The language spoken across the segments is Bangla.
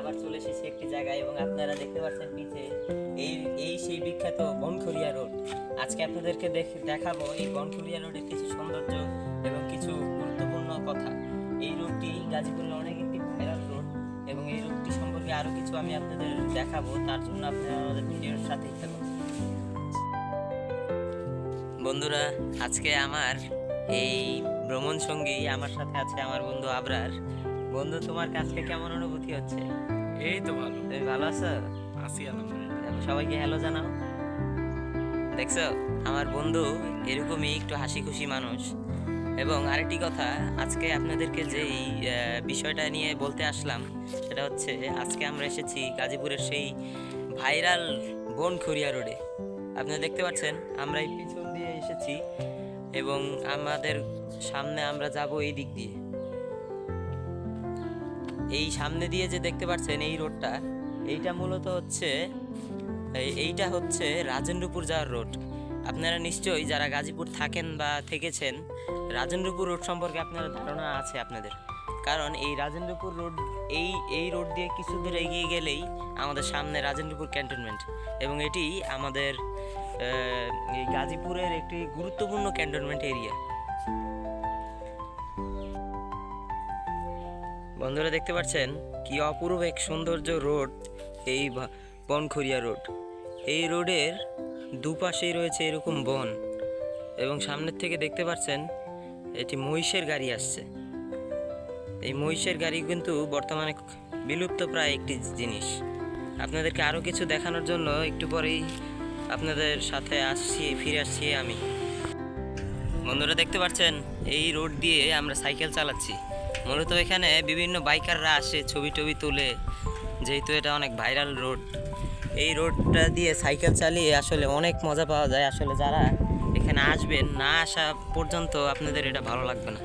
আবার চলে এসেছি একটি জায়গায় এবং আপনারা দেখতে পাচ্ছেন পিছে এই এই সেই বিখ্যাত বনখড়িয়া রোড। আজকে আপনাদেরকে দেখাবো এই বনখড়িয়া রোডের কিছু সৌন্দর্য এবং কিছু গুরুত্বপূর্ণ কথা। এই রোডটি গাজীপুরের অনেক একটি ভাইরাল রোড এবং এই রোডটি সম্পর্কে আরও কিছু আমি আপনাদের দেখাবো, তার জন্য আপনারা আমাদের ভিডিওর সাথেই থাকুন। বন্ধুরা, আজকে আমার এই ভ্রমণ সঙ্গী আমার সাথে আছে আমার বন্ধু আবরার। বন্ধু, তোমার কাছে কেমন অনুভূতি হচ্ছে? এই তো ভালো। তুমি ভালো আছো? আছি আলহামদুলিল্লাহ। সবাইকে হ্যালো জানাও। দেখছো, আমার বন্ধু এরকমই একটু হাসি খুশি মানুষ। এবং আরেকটি কথা, আজকে আপনাদেরকে যেই বিষয়টা নিয়ে বলতে আসলাম সেটা হচ্ছে, আজকে আমরা এসেছি গাজীপুরের সেই ভাইরাল বনখড়িয়া রোডে। আপনারা দেখতে পাচ্ছেন আমরা এই পিছন দিয়ে এসেছি এবং আমাদের সামনে আমরা যাব এই দিক দিয়ে। এই সামনে দিয়ে যে দেখতে পাচ্ছেন এই রোডটা, এইটা মূলত হচ্ছে এইটা হচ্ছে রাজেন্দ্রপুর যাওয়ার রোড। আপনারা নিশ্চয়ই যারা গাজীপুর থাকেন বা থেকেছেন, রাজেন্দ্রপুর রোড সম্পর্কে আপনার ধারণা আছে আপনাদের। কারণ এই রাজেন্দ্রপুর রোড, এই রোড দিয়ে কিছু দূর এগিয়ে গেলেই আমাদের সামনে রাজেন্দ্রপুর ক্যান্টনমেন্ট, এবং এটি আমাদের এই গাজীপুরের একটি গুরুত্বপূর্ণ ক্যান্টনমেন্ট এরিয়া। বন্ধুরা দেখতে পাচ্ছেন কি অপূর্ব এক সৌন্দর্য রোড এই বনখড়িয়া রোড। এই রোডের দুপাশেই রয়েছে এরকম বন, এবং সামনের থেকে দেখতে পাচ্ছেন এটি মহিষের গাড়ি আসছে। এই মহিষের গাড়ি কিন্তু বর্তমানে বিলুপ্ত প্রায় একটি জিনিস। আপনাদেরকে আরও কিছু দেখানোর জন্য একটু পরেই আপনাদের সাথে ফিরে আসছি আমি। বন্ধুরা দেখতে পাচ্ছেন এই রোড দিয়ে আমরা সাইকেল চালাচ্ছি। মূলত এখানে বিভিন্ন বাইকাররা আসে ছবি টবি তুলে, যেহেতু এটা অনেক ভাইরাল রোড। এই রোডটা দিয়ে সাইকেল চালিয়ে আসলে অনেক মজা পাওয়া যায়। আসলে যারা এখানে আসবেন, না আসা পর্যন্ত আপনাদের এটা ভালো লাগবে না।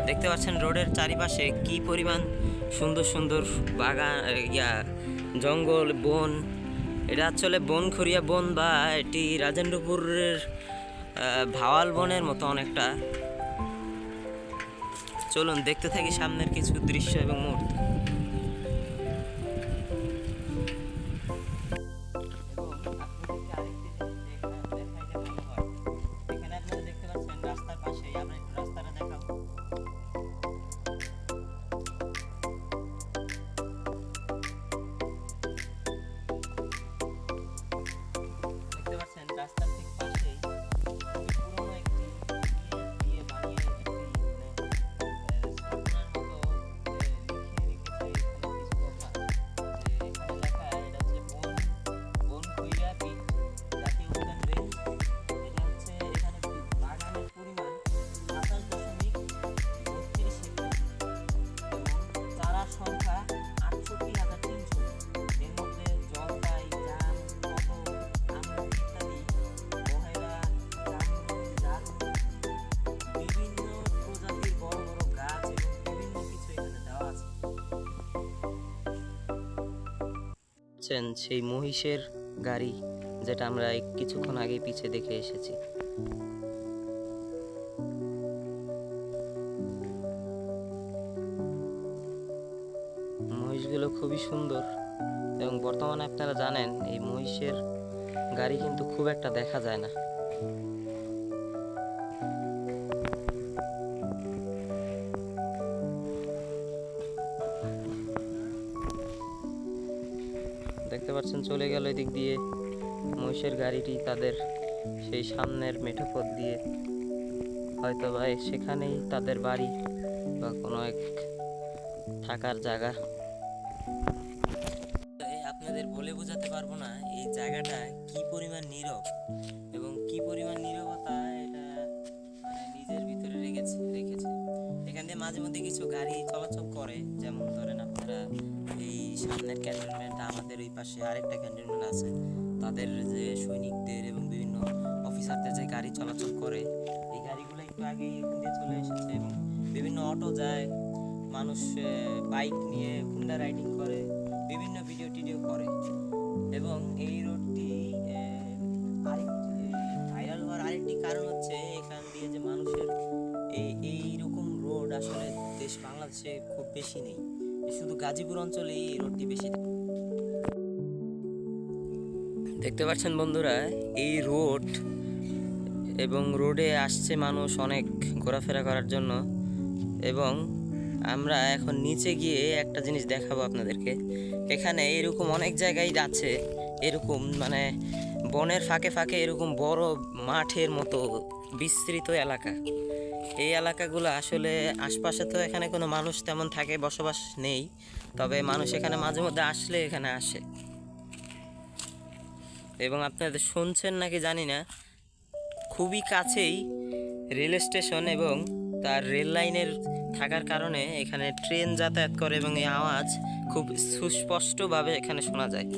দেখতে পাচ্ছেন রোডের চারিপাশে কি পরিমাণ সুন্দর সুন্দর বাগান, জঙ্গল, বন। এটা আসলে বনখড়িয়া বন, বা এটি রাজেন্দ্রপুরের ভাওয়াল বনের মতো অনেকটা। চলুন দেখতে থাকি সামনের কিছু দৃশ্য এবং মুহূর্ত। রাস্তার পাশে আমরা একটু রাস্তাটা দেখাবো। দেখতে পাচ্ছেন রাস্তার ঠিক পাশেই পুরোনো একটি দিয়ে বানিয়ে একটি স্থাপনার মতো লিখে রেখেছে এখানে কিছু কথা। এখানে লেখা, এটা হচ্ছে বনখড়িয়া বিট জাতীয় উদ্যান রেঞ্জ। এটা হচ্ছে এখানে বাগানের পরিমাণ 27.32 হেক্টর এবং চারার সংখ্যা 68,300। এর মধ্যে জলপাই, জাম, কদম, আমলকি ইত্যাদি, বহেরা, জামরুল, জারুল, বিভিন্ন প্রজাতির বড় বড় গাছ এবং বিভিন্ন কিছু এখানে দেওয়া আছে। সেই মহিষের গাড়ি, যেটা আমরা কিছুক্ষণ আগে পিছে দেখে এসেছি। মহিষগুলো খুবই সুন্দর, এবং বর্তমানে আপনারা জানেন এই মহিষের গাড়ি কিন্তু খুব একটা দেখা যায় না। দেখতে পাচ্ছেন চলে গেল এদিক দিয়ে মহিষের গাড়িটি তাদের সেই সামনের মেঠো পথ দিয়ে। হয়তো বা সেখানেই তাদের বাড়ি বা কোনো এক থাকার জায়গা। আপনাদের বলে বোঝাতে পারবো না এই জায়গাটা কি পরিমাণ নীরব এবং কি পরিমাণ নীরবতা এটা মানে নিজের ভিতরে রেখেছে। এখান দিয়ে মাঝে মধ্যে কিছু গাড়ি চলাচল করে, যেমন ধরেন আপনারা এই সামনের ক্যান্টনমেন্ট, আমাদের ওই পাশে আরেকটা ক্যান্টনমেন্ট আছে, তাদের যে সৈনিকদের এবং বিভিন্ন অফিসারদের যে গাড়ি চলাচল করে, এই গাড়িগুলো একটু আগেই এখান দিয়ে চলে এসেছে। এবং বিভিন্ন অটো যায়, মানুষ বাইক নিয়ে হুন্ডা রাইডিং করে, বিভিন্ন ভিডিও টিডিও করে। এবং এই রোডটি আরেকটি ভাইরাল হওয়ার আরেকটি কারণ হচ্ছে এখান দিয়ে যে মানুষের এইরকম রোড আসলে বাংলাদেশে খুব বেশি নেই। শুধু গাজীপুর অঞ্চলেই এই রোডটি বেশি। দেখতে পাচ্ছেন বন্ধুরা, এই রোড এবং রোডে আসছে মানুষ অনেক ঘোরাফেরা করার জন্য। এবং আমরা এখন নিচে গিয়ে একটা জিনিস দেখাবো আপনাদেরকে। এখানে এরকম অনেক জায়গায় আছে, এরকম মানে বনের ফাঁকে ফাঁকে এরকম বড় মাঠের মতো বিস্তৃত এলাকা। এই এলাকাগুলো আসলে আশপাশে তো এখানে কোনো মানুষ তেমন থাকে, বসবাস নেই, তবে মানুষ এখানে মাঝে মধ্যে আসলে এখানে আসে। এবং আপনাদের শুনছেন নাকি জানি না, খুবই কাছেই রেল স্টেশন এবং তার রেল লাইনের থাকার কারণে এখানে ট্রেন যাতায়াত করে এবং এই আওয়াজ খুব সুস্পষ্টভাবে এখানে শোনা যায়।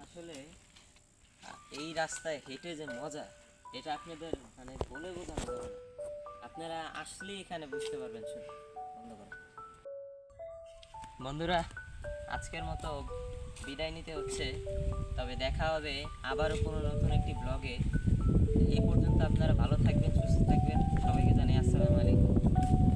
আসলে এই রাস্তায় হেঁটে যে মজা, এটা আপনাদের মানে বলে বোঝানো যাবে না। আপনারা আসলেই এখানে বুঝতে পারবেন। শুধু বন্ধ করো। বন্ধুরা, আজকের মতো বিদায় নিতে হচ্ছে, তবে দেখা হবে আবারও কোনো নতুন একটি ব্লগে। এই পর্যন্ত আপনারা ভালো থাকবেন, সুস্থ থাকবেন। সবাইকে জানাই আসসালামু আলাইকুম।